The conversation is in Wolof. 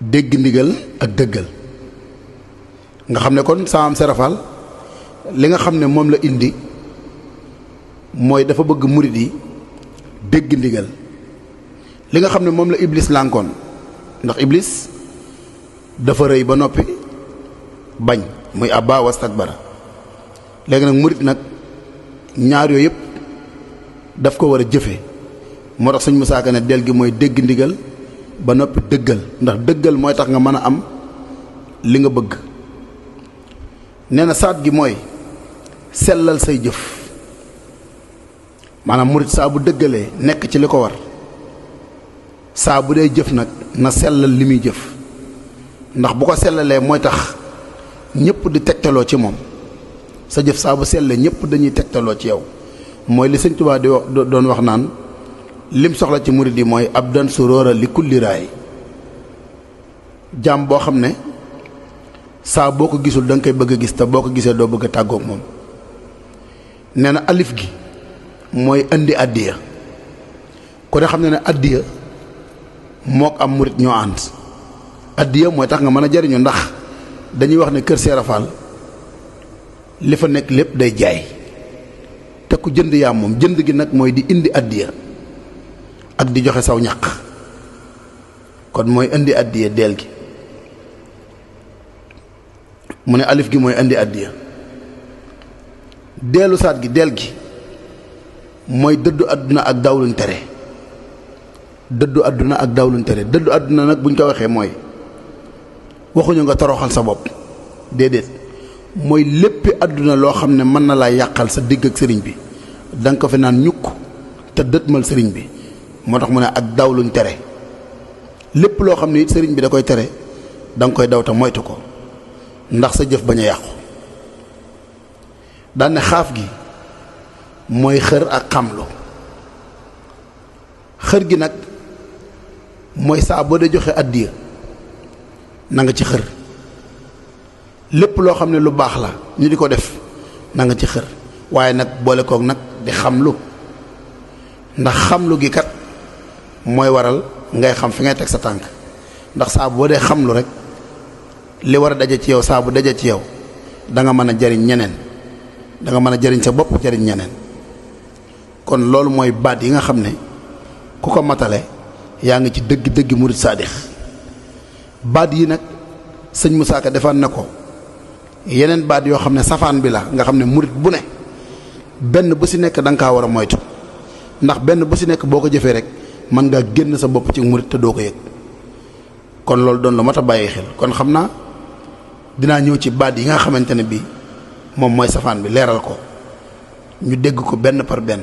dégg ndigal ak dëggal nga xam ne kon saam serafal li nga xam ne moom la indi mooy dafa bëgg murid yi dégg ndigal li nga xam ne moom la iblis lànkoon ndax iblis dafa rëy ba noppi bañ muy abba wastakbara léegi nag murid nag ñaar yooyu yëpp daf ko war a jëfe moo tax sëñ Musaa Ka ne del gi mooy dégg ndigal ba noppi dëggal ndax dëggal mooy tax nga mën a am li nga bëgg nee na saat gi mooy sellal say jëf maanaam murid saa bu dëggalee nekk ci li ko war saa bu dee jëf nag na sellal li muy jëf ndax bu ko sellalee mooy tax ñëpp di tegtaloo ci moom sa jëf saa bu sellee ñëpp dañuy tegtaloo ci yow mooy li sëñ Tuubaa di wax doon wax naan lim soxla ci murid yi mooy abdan suróora li kulli raay jaam boo xam ne saa boo ko gisul da nga koy bëgg a gis te boo ko gisee doo bëgg a tàggoog moom nee na alif gi mooy indi addiya ku ne xam ne ne addiya mook am murid ñoo ànd addiya mooy tax nga mën a jariñu ndax dañuy wax ne kër Seera Faal li fa nekk lépp day jaay te ku jënd yaa moom jënd gi nag mooy di indi addiya ak di joxe saw ñaq kon mooy indi addiya deel gi mu ne alif gi mooy indi addiya deelu saat gi deel gi mooy dëddu àdduna ak dawluñ tere dëddu àdduna ak dawluñ tere dëddu àdduna nag buñ ko waxee mooy waxuñu nga toroxal sa bopp déedéet mooy léppi àdduna loo xam ne mën na laa yàqal sa digg ak sëriñ bi da nga ko fi naan ñukk te dëtmal sëriñ bi moo tax mu ne ak daw luñ tere lépp loo xam ne it sëriñ bi da koy tere da nga koy daw te moytu ko ndax sa jëf bañ a yàqu daan ne xaaf gi mooy xër ak xamlu xër gi nag mooy saa boo dee joxe addiya na nga ci xër lépp loo xam ne lu baax la ñu di ko def na nga ci xër waaye nag boole koog nag di xamlu ndax xamlu gi kat mooy waral ngay xam fi ngay teg sa tànk ndax saa boo dee xamlu rek li war a daje ci yow saa bu daje ci yow da nga mën a jariñ ñeneen da nga mën a jariñ sa bopp jariñ ñeneen kon loolu mooy baat yi nga xam ne ku ko matale yaa ngi ci dëgg-dëgg murid saadix baat yi nag sëñ Musaa Ka defaan na ko yeneen baat yoo xam ne safaan bi la nga xam ne murid bu ne benn bu si nekk da nga kaa war a moytu ndax benn bu si nekk boo ko jëfee rek mën ngaa génn sa bopp ci murid te doo ko yëg kon loolu doon lu mat a bàyyi xel kon xam naa dinaa ñëw ci baat yi nga xamante ne bii moom mooy safaan bi leeral ko ñu dégg ko benn par benn